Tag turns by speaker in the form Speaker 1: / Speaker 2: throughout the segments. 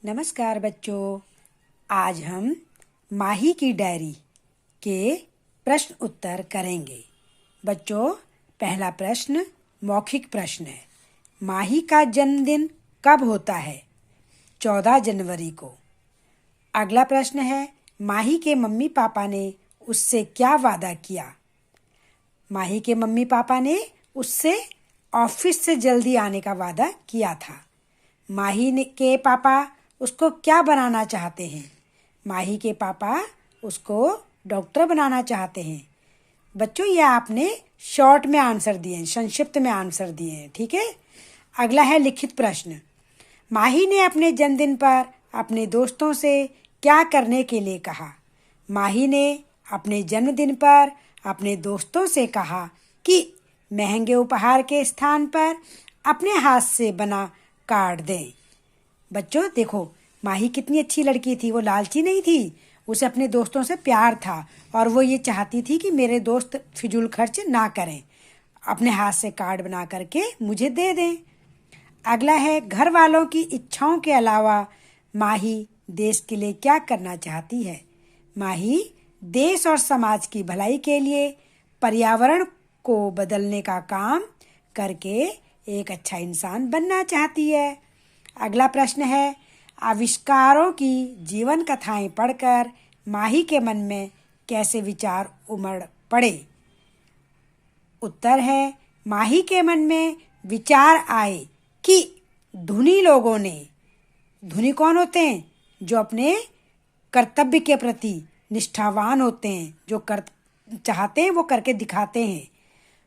Speaker 1: नमस्कार बच्चों। आज हम माही की डायरी के प्रश्न उत्तर करेंगे। बच्चों, पहला प्रश्न मौखिक प्रश्न है। माही का जन्मदिन कब होता है? 14 जनवरी को। अगला प्रश्न है, माही के मम्मी पापा ने उससे क्या वादा किया? माही के मम्मी पापा ने उससे ऑफिस से जल्दी आने का वादा किया था। माही के पापा उसको क्या बनाना चाहते हैं? माही के पापा उसको डॉक्टर बनाना चाहते हैं। बच्चों, ये आपने शॉर्ट में आंसर दिए हैं, संक्षिप्त में आंसर दिए हैं, ठीक है। अगला है लिखित प्रश्न। माही ने अपने जन्मदिन पर अपने दोस्तों से क्या करने के लिए कहा? माही ने अपने जन्मदिन पर अपने दोस्तों से कहा कि महंगे उपहार के स्थान पर अपने हाथ से बना कार्ड दें। बच्चों देखो, माही कितनी अच्छी लड़की थी। वो लालची नहीं थी, उसे अपने दोस्तों से प्यार था और वो ये चाहती थी कि मेरे दोस्त फिजूल खर्च ना करें, अपने हाथ से कार्ड बना करके मुझे दे दें। अगला है, घर वालों की इच्छाओं के अलावा माही देश के लिए क्या करना चाहती है? माही देश और समाज की भलाई के लिए पर्यावरण को बदलने का काम करके एक अच्छा इंसान बनना चाहती है। अगला प्रश्न है, आविष्कारों की जीवन कथाएं पढ़कर माही के मन में कैसे विचार उमड़ पड़े? उत्तर है, माही के मन में विचार आए कि धनी लोगों ने, धनी कौन होते हैं? जो अपने कर्तव्य के प्रति निष्ठावान होते हैं, जो कर चाहते हैं वो करके दिखाते हैं।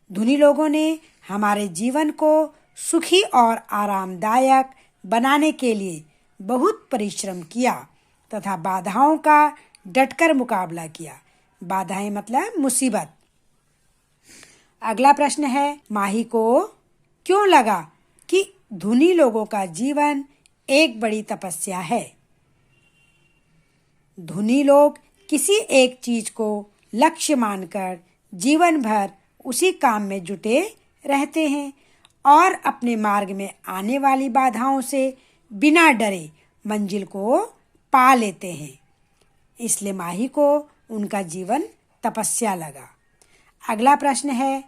Speaker 1: धनी लोगों ने हमारे जीवन को सुखी और आरामदायक बनाने के लिए बहुत परिश्रम किया तथा बाधाओं का डटकर मुकाबला किया। बाधाएं मतलब मुसीबत। अगला प्रश्न है, माही को क्यों लगा कि धनी लोगों का जीवन एक बड़ी तपस्या है? धनी लोग किसी एक चीज को लक्ष्य मानकर जीवन भर उसी काम में जुटे रहते हैं और अपने मार्ग में आने वाली बाधाओं से बिना डरे मंजिल को पा लेते हैं। इसलिए माही को उनका जीवन तपस्या लगा। अगला प्रश्न है,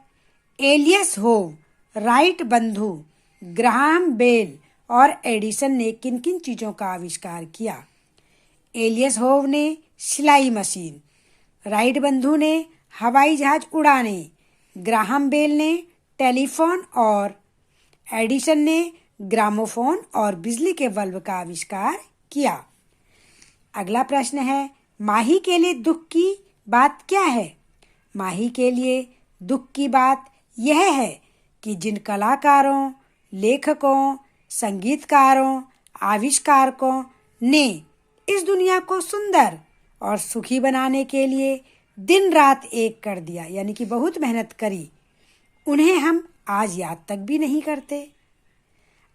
Speaker 1: एलियस होव, राइट बंधु ग्राहम बेल और एडिसन ने किन किन चीजों का आविष्कार किया? एलियस होव ने सिलाई मशीन, राइट बंधु ने हवाई जहाज उड़ाने, ग्राहम बेल ने टेलीफोन और एडिसन ने ग्रामोफोन और बिजली के बल्ब का आविष्कार किया। अगला प्रश्न है, माही के लिए दुख की बात क्या है? माही के लिए दुख की बात यह है कि जिन कलाकारों, लेखकों, संगीतकारों, आविष्कारकों ने इस दुनिया को सुंदर और सुखी बनाने के लिए दिन रात एक कर दिया, यानी कि बहुत मेहनत करी, उन्हें हम आज याद तक भी नहीं करते।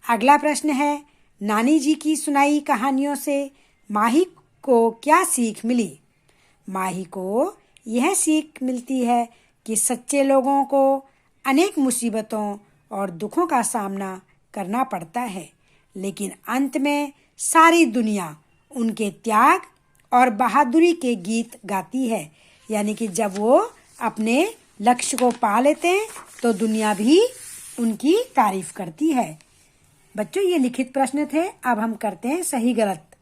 Speaker 1: अगला प्रश्न है, नानी जी की सुनाई कहानियों से माही को क्या सीख मिली? माही को यह सीख मिलती है कि सच्चे लोगों को अनेक मुसीबतों और दुखों का सामना करना पड़ता है, लेकिन अंत में सारी दुनिया उनके त्याग और बहादुरी के गीत गाती है। यानी कि जब वो अपने लक्ष्य को पा लेते हैं तो दुनिया भी उनकी तारीफ करती है। बच्चों, ये लिखित प्रश्न थे। अब हम करते हैं सही गलत।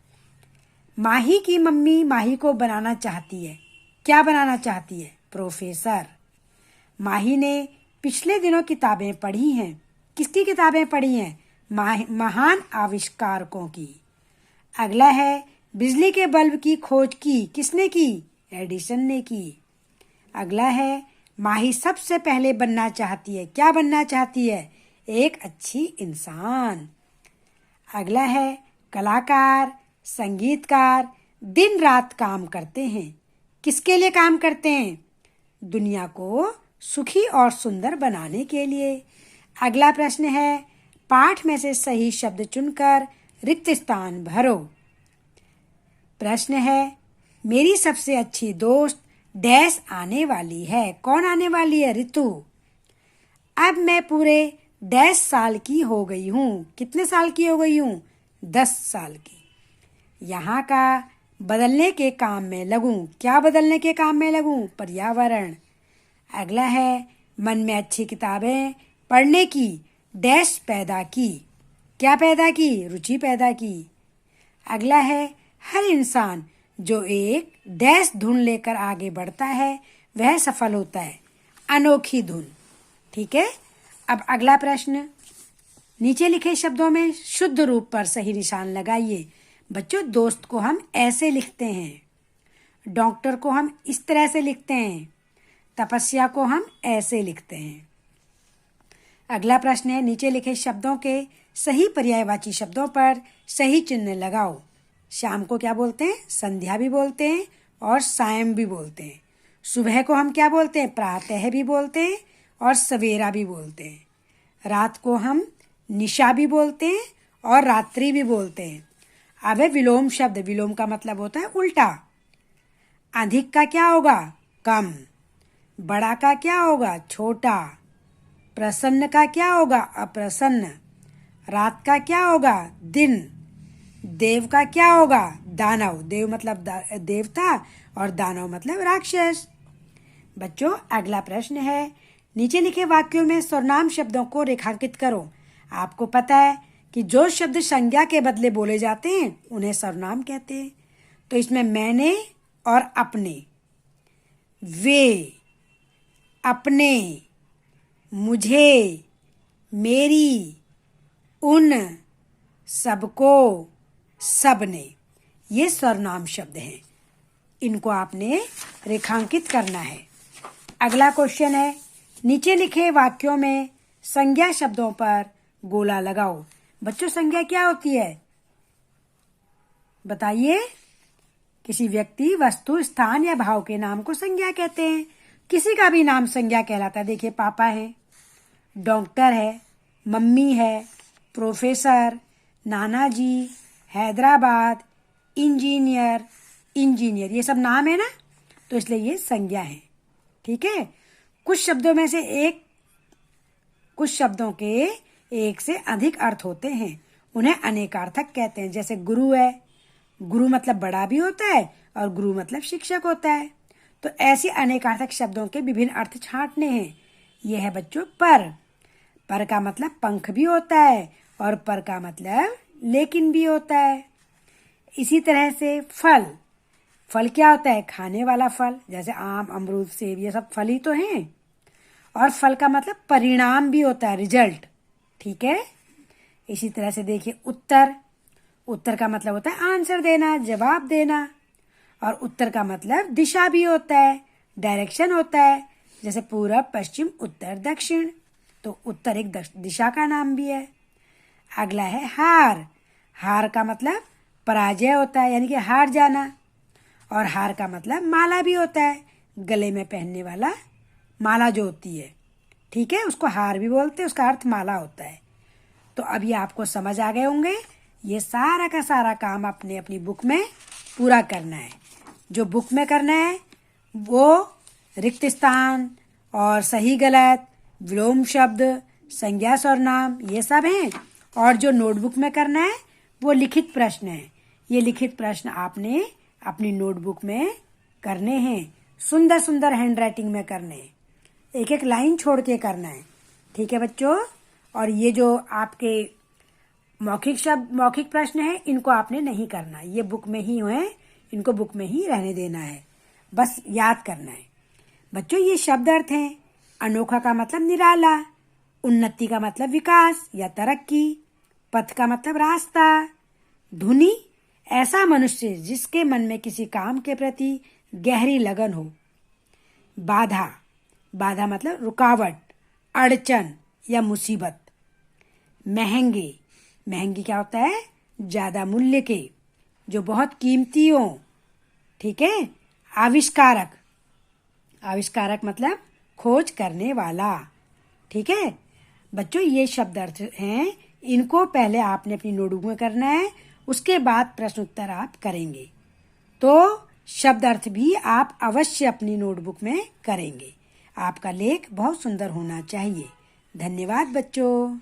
Speaker 1: माही की मम्मी माही को बनाना चाहती है, क्या बनाना चाहती है? प्रोफेसर। माही ने पिछले दिनों किताबें पढ़ी हैं। किसकी किताबें पढ़ी हैं? महान आविष्कारकों की। अगला है, बिजली के बल्ब की खोज की किसने की? एडिसन ने की। अगला है, माही सबसे पहले बनना चाहती है, क्या बनना चाहती है? एक अच्छी इंसान। अगला है, कलाकार, संगीतकार दिन रात काम करते हैं। किसके लिए काम करते हैं? दुनिया को सुखी और सुंदर बनाने के लिए। अगला प्रश्न है, पाठ में से सही शब्द चुनकर रिक्त स्थान भरो। प्रश्न है, मेरी सबसे अच्छी दोस्त डैश आने वाली है। कौन आने वाली है? ऋतु। अब मैं पूरे 10 साल की हो गई हूँ। कितने साल की हो गई हूँ? 10 साल की। यहाँ का बदलने के काम में लगूं। क्या बदलने के काम में लगूं? पर्यावरण। अगला है मन में अच्छी किताबें पढ़ने की डैश पैदा की। क्या पैदा की? रुचि पैदा की। अगला है हर इंसान जो एक डैश धुन लेकर आगे बढ़ता है वह सफल होता है। अनोखी धुन। ठीक है। अब अगला प्रश्न, नीचे लिखे शब्दों में शुद्ध रूप पर सही निशान लगाइए। बच्चों, दोस्त को हम ऐसे लिखते हैं, डॉक्टर को हम इस तरह से लिखते हैं, तपस्या को हम ऐसे लिखते हैं। अगला प्रश्न है, नीचे लिखे शब्दों के सही पर्यायवाची शब्दों पर सही चिन्ह लगाओ। शाम को क्या बोलते हैं? संध्या भी बोलते हैं और सायं भी बोलते हैं। सुबह को हम क्या बोलते हैं? प्रातः भी बोलते हैं और सवेरा भी बोलते हैं। रात को हम निशा भी बोलते हैं और रात्रि भी बोलते हैं। अब है विलोम शब्द। विलोम का मतलब होता है उल्टा। अधिक का क्या होगा? कम। बड़ा का क्या होगा? छोटा। प्रसन्न का क्या होगा? अप्रसन्न। रात का क्या होगा? दिन। देव का क्या होगा? दानव। देव मतलब देवता और दानव मतलब राक्षस। बच्चों, अगला प्रश्न है, नीचे लिखे वाक्यों में सर्वनाम शब्दों को रेखांकित करो। आपको पता है कि जो शब्द संज्ञा के बदले बोले जाते हैं उन्हें सर्वनाम कहते हैं। तो इसमें मैंने और अपने, वे, अपने, मुझे, मेरी, उन, सबको, सबने, ये सर्वनाम शब्द हैं। इनको आपने रेखांकित करना है। अगला क्वेश्चन है, नीचे लिखे वाक्यों में संज्ञा शब्दों पर गोला लगाओ। बच्चों, संज्ञा क्या होती है? बताइए। किसी व्यक्ति, वस्तु, स्थान या भाव के नाम को संज्ञा कहते हैं। किसी का भी नाम संज्ञा कहलाता है। देखिए, पापा है, डॉक्टर है, मम्मी है, प्रोफेसर, नाना जी, हैदराबाद, इंजीनियर, इंजीनियर, ये सब नाम है ना, तो इसलिए ये संज्ञा है। ठीक है। कुछ शब्दों में से कुछ शब्दों के एक से अधिक अर्थ होते हैं, उन्हें अनेकार्थक कहते हैं। जैसे गुरु है, गुरु मतलब बड़ा भी होता है और गुरु मतलब शिक्षक होता है। तो ऐसे अनेकार्थक शब्दों के विभिन्न अर्थ छांटने हैं। यह है बच्चों पर का मतलब पंख भी होता है और पर का मतलब लेकिन भी होता है। इसी तरह से फल क्या होता है? खाने वाला फल, जैसे आम, अमरूद, सेब, ये सब फल ही तो हैं। और फल का मतलब परिणाम भी होता है, रिजल्ट। ठीक है। इसी तरह से देखिए, उत्तर का मतलब होता है आंसर देना, जवाब देना। और उत्तर का मतलब दिशा भी होता है, डायरेक्शन होता है। जैसे पूरब, पश्चिम, उत्तर, दक्षिण। तो उत्तर एक दिशा का नाम भी है। अगला है हार का मतलब पराजय होता है, यानी कि हार जाना। और हार का मतलब माला भी होता है, गले में पहनने वाला माला जो होती है। ठीक है, उसको हार भी बोलते हैं, उसका अर्थ माला होता है। तो अब ये आपको समझ आ गए होंगे। ये सारा का सारा काम अपने अपनी बुक में पूरा करना है। जो बुक में करना है वो रिक्त स्थान और सही गलत, विलोम शब्द, संज्ञा सर्वनाम, ये सब हैं। और जो नोटबुक में करना है वो लिखित प्रश्न है। ये लिखित प्रश्न आपने अपनी नोटबुक में करने हैं, सुंदर सुंदर हैंडराइटिंग में करने हैं, एक एक लाइन छोड़ के करना है। ठीक है बच्चों। और ये जो आपके मौखिक प्रश्न है, इनको आपने नहीं करना, ये बुक में ही है, इनको बुक में ही रहने देना है, बस याद करना है। बच्चों, ये शब्द अर्थ हैं। अनोखा का मतलब निराला, उन्नति का मतलब विकास या तरक्की, पथ का मतलब रास्ता, धुनी ऐसा मनुष्य जिसके मन में किसी काम के प्रति गहरी लगन हो, बाधा मतलब रुकावट, अड़चन या मुसीबत, महंगी क्या होता है? ज्यादा मूल्य के, जो बहुत कीमती हो। ठीक है। आविष्कारक मतलब खोज करने वाला। ठीक है बच्चों, ये शब्द अर्थ हैं, इनको पहले आपने अपनी नोटबुक में करना है, उसके बाद प्रश्न उत्तर आप करेंगे। तो शब्द अर्थ भी आप अवश्य अपनी नोटबुक में करेंगे। आपका लेख बहुत सुंदर होना चाहिए। धन्यवाद बच्चों।